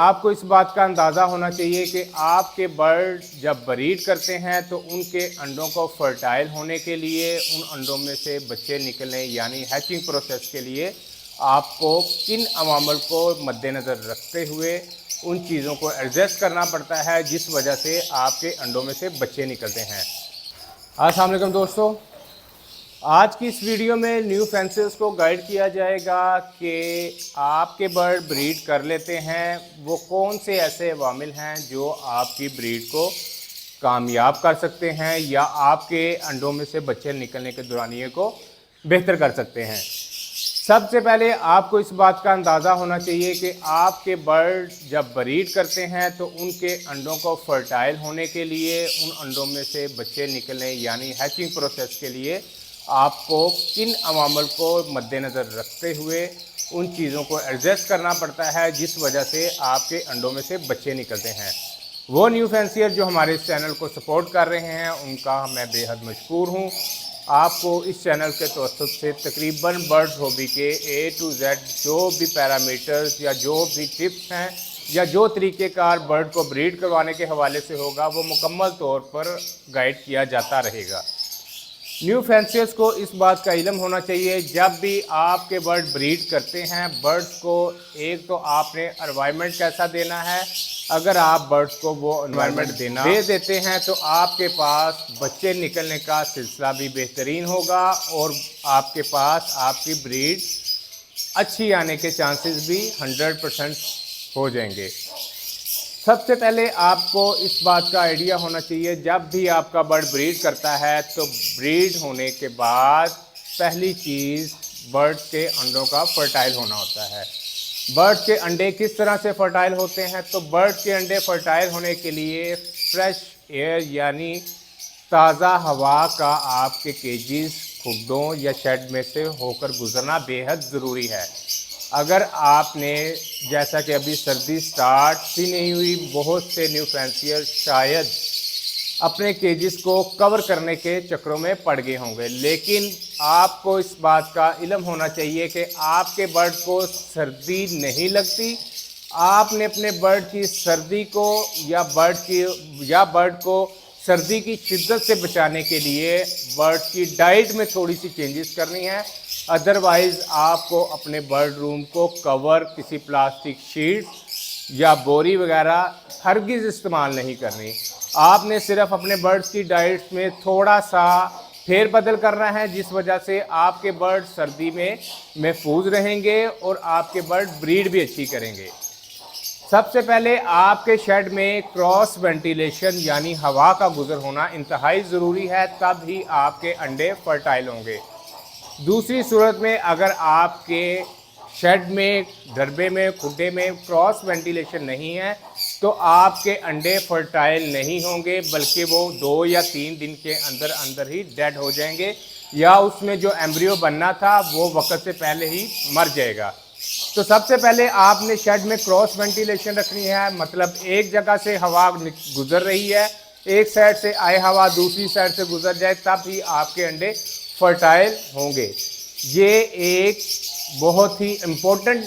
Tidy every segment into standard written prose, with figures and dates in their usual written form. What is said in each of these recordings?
आपको इस बात का अंदाज़ा होना चाहिए कि आपके बर्ड जब ब्रीड करते हैं तो उनके अंडों को फर्टाइल होने के लिए, उन अंडों में से बच्चे निकलने यानी हैचिंग प्रोसेस के लिए आपको किन अवामल को मद्देनज़र रखते हुए उन चीज़ों को एडजस्ट करना पड़ता है जिस वजह से आपके अंडों में से बच्चे निकलते हैं। अस्सलाम वालेकुम दोस्तों, आज की इस वीडियो में न्यू फैंसेस को गाइड किया जाएगा कि आपके बर्ड ब्रीड कर लेते हैं, वो कौन से ऐसे अवामिल हैं जो आपकी ब्रीड को कामयाब कर सकते हैं या आपके अंडों में से बच्चे निकलने के दौरानिए को बेहतर कर सकते हैं। सबसे पहले आपको इस बात का अंदाज़ा होना चाहिए कि आपके बर्ड जब ब्रीड करते हैं तो उनके अंडों को फर्टाइल होने के लिए, उन अंडों में से बच्चे निकलने यानी हैचिंग प्रोसेस के लिए आपको किन अवामल को मद्देनज़र रखते हुए उन चीज़ों को एडजस्ट करना पड़ता है जिस वजह से आपके अंडों में से बच्चे निकलते हैं। वो न्यू फैंसियर जो हमारे इस चैनल को सपोर्ट कर रहे हैं उनका मैं बेहद मशकूर हूँ। आपको इस चैनल के तवज्जुह से तकरीबन बर्ड्स हॉबी के A to Z जो भी पैरामीटर्स या जो भी टिप्स हैं या जो तरीक़ेकार बर्ड को ब्रीड करवाने के हवाले से होगा वो मुकम्मल तौर पर गाइड किया जाता रहेगा। न्यू फैंसियर्स को इस बात का इल्म होना चाहिए, जब भी आपके बर्ड ब्रीड करते हैं बर्ड्स को एक तो आपने एनवायरनमेंट कैसा देना है। अगर आप बर्ड्स को वो एनवायरनमेंट दे देते हैं तो आपके पास बच्चे निकलने का सिलसिला भी बेहतरीन होगा और आपके पास आपकी ब्रीड अच्छी आने के चांसेस भी 100% हो जाएंगे। सबसे पहले आपको इस बात का आइडिया होना चाहिए, जब भी आपका बर्ड ब्रीड करता है तो ब्रीड होने के बाद पहली चीज़ बर्ड के अंडों का फर्टाइल होना होता है। बर्ड के अंडे किस तरह से फर्टाइल होते हैं, तो बर्ड के अंडे फर्टाइल होने के लिए फ्रेश एयर यानी ताज़ा हवा का आपके केजेस, खुड्डों या शेड में से होकर गुजरना बेहद ज़रूरी है। अगर आपने जैसा कि अभी सर्दी स्टार्ट ही नहीं हुई, बहुत से न्यू फैंसियर शायद अपने केजेस को कवर करने के चक्रों में पड़ गए होंगे, लेकिन आपको इस बात का इल्म होना चाहिए कि आपके बर्ड को सर्दी नहीं लगती। आपने अपने बर्ड की सर्दी को या बर्ड को सर्दी की शिद्दत से बचाने के लिए बर्ड की डाइट में थोड़ी सी चेंजेस करनी है। अदरवाइज़ आपको अपने बर्ड रूम को कवर किसी प्लास्टिक शीट या बोरी वगैरह हरगिज़ इस्तेमाल नहीं करनी। आपने सिर्फ अपने बर्ड्स की डाइट्स में थोड़ा सा फेरबदल करना है जिस वजह से आपके बर्ड सर्दी में महफूज रहेंगे और आपके बर्ड ब्रीड भी अच्छी करेंगे। सबसे पहले आपके शेड में क्रॉस वेंटिलेशन यानी हवा का गुजर होना इंतहाई ज़रूरी है, तब ही आपके अंडे फर्टाइल होंगे। दूसरी सूरत में अगर आपके शेड में, डरबे में, खुड्डे में क्रॉस वेंटिलेशन नहीं है तो आपके अंडे फर्टाइल नहीं होंगे, बल्कि वो 2 या 3 दिन के अंदर अंदर ही डेड हो जाएंगे या उसमें जो एम्ब्रियो बनना था वो वक्त से पहले ही मर जाएगा। तो सबसे पहले आपने शेड में क्रॉस वेंटिलेशन रखनी है, मतलब एक जगह से हवा गुजर रही है, एक साइड से आए हवा दूसरी साइड से गुजर जाए, तब ही आपके अंडे फर्टाइल होंगे। ये एक बहुत ही इम्पोर्टेंट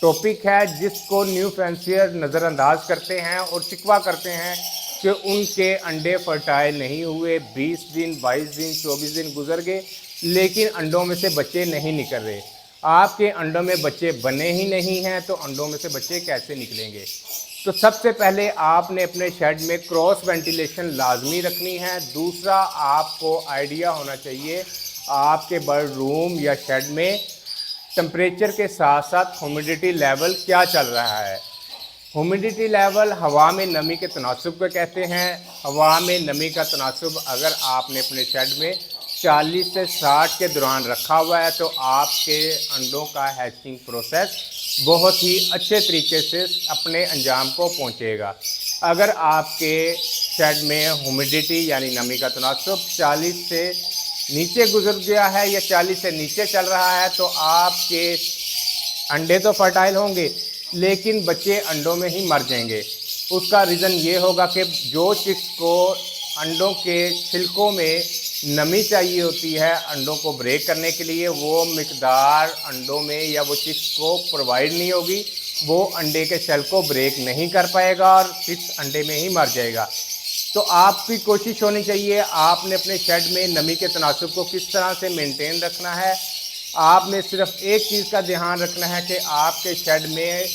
टॉपिक है जिसको न्यू फैंसियर नज़रअंदाज करते हैं और शिकवा करते हैं कि उनके अंडे फर्टाइल नहीं हुए, 20 दिन, 22 दिन, 24 दिन गुजर गए लेकिन अंडों में से बच्चे नहीं निकल रहे। आपके अंडों में बच्चे बने ही नहीं हैं तो अंडों में से बच्चे कैसे निकलेंगे। तो सबसे पहले आपने अपने शेड में क्रॉस वेंटिलेशन लाजमी रखनी है। दूसरा, आपको आइडिया होना चाहिए आपके बर्ड रूम या शेड में टेम्परेचर के साथ साथ ह्यूमिडिटी लेवल क्या चल रहा है। ह्यूमिडिटी लेवल हवा में नमी के तनासुब को कहते हैं। हवा में नमी का तनासुब अगर आपने अपने शेड में 40 से 60 के दौरान रखा हुआ है तो आपके अंडों का हैचिंग प्रोसेस बहुत ही अच्छे तरीके से अपने अंजाम को पहुंचेगा। अगर आपके शेड में ह्यूमिडिटी यानी नमी का तनासुब 40 से नीचे गुजर गया है या 40 से नीचे चल रहा है तो आपके अंडे तो फर्टाइल होंगे लेकिन बच्चे अंडों में ही मर जाएंगे। उसका रीज़न ये होगा कि जो चिक्स को अंडों के छिलकों में नमी चाहिए होती है अंडों को ब्रेक करने के लिए, वो मिकदार अंडों में या वो चिक्स को प्रोवाइड नहीं होगी, वो अंडे के सेल को ब्रेक नहीं कर पाएगा और चिक्स अंडे में ही मर जाएगा। तो आपकी कोशिश होनी चाहिए, आपने अपने शेड में नमी के तनासुब को किस तरह से मेंटेन रखना है। आपने सिर्फ एक चीज़ का ध्यान रखना है कि आपके शेड में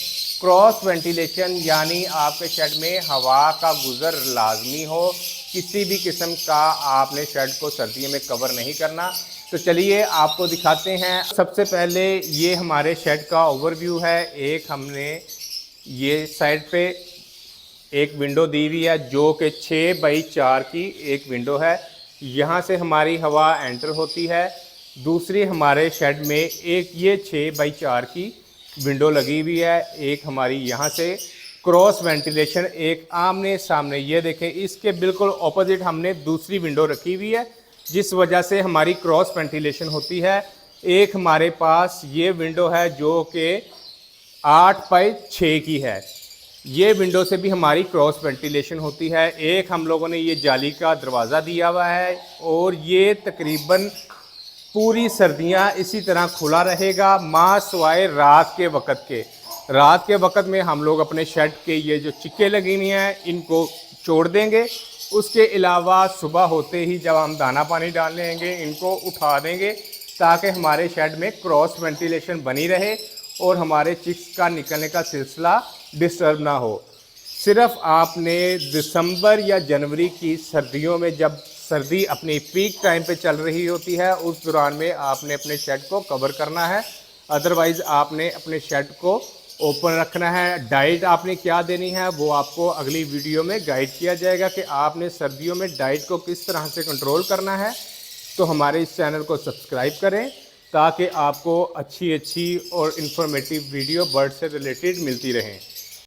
क्रॉस वेंटिलेशन, यानी आपके शेड में हवा का गुज़र लाजमी हो। किसी भी किस्म का आपने शेड को सर्दियों में कवर नहीं करना। तो चलिए आपको दिखाते हैं। सबसे पहले ये हमारे शेड का ओवरव्यू है। एक हमने ये साइड पे एक विंडो दी हुई है जो कि 6 बाई 4 की एक विंडो है, यहाँ से हमारी हवा एंटर होती है। दूसरी हमारे शेड में एक ये 6 बाई 4 की विंडो लगी हुई है, एक हमारी यहाँ से क्रॉस वेंटिलेशन, एक आमने सामने। ये देखें, इसके बिल्कुल ऑपोजिट हमने दूसरी विंडो रखी हुई है जिस वजह से हमारी क्रॉस वेंटिलेशन होती है। एक हमारे पास ये विंडो है जो कि 8 बाई 6 की है, ये विंडो से भी हमारी क्रॉस वेंटिलेशन होती है। एक हम लोगों ने ये जाली का दरवाज़ा दिया हुआ है और ये तकरीबन पूरी सर्दियां इसी तरह खुला रहेगा, माँ सिवाय रात के वक़्त के। रात के वक़्त में हम लोग अपने शेड के ये जो चिक्के लगी हुई हैं इनको छोड़ देंगे। उसके अलावा सुबह होते ही जब हम दाना पानी डाल लेंगे इनको उठा देंगे ताकि हमारे शेड में क्रॉस वेंटिलेशन बनी रहे और हमारे चिक्स का निकलने का सिलसिला डिस्टर्ब ना हो। सिर्फ आपने दिसंबर या जनवरी की सर्दियों में, जब सर्दी अपनी पीक टाइम पे चल रही होती है, उस दौरान में आपने अपने शेड को कवर करना है। अदरवाइज़ आपने अपने शेड को ओपन रखना है। डाइट आपने क्या देनी है वो आपको अगली वीडियो में गाइड किया जाएगा कि आपने सर्दियों में डाइट को किस तरह से कंट्रोल करना है। तो हमारे इस चैनल को सब्सक्राइब करें ताकि आपको अच्छी और इन्फॉर्मेटिव वीडियो बर्ड से रिलेटेड मिलती रहें।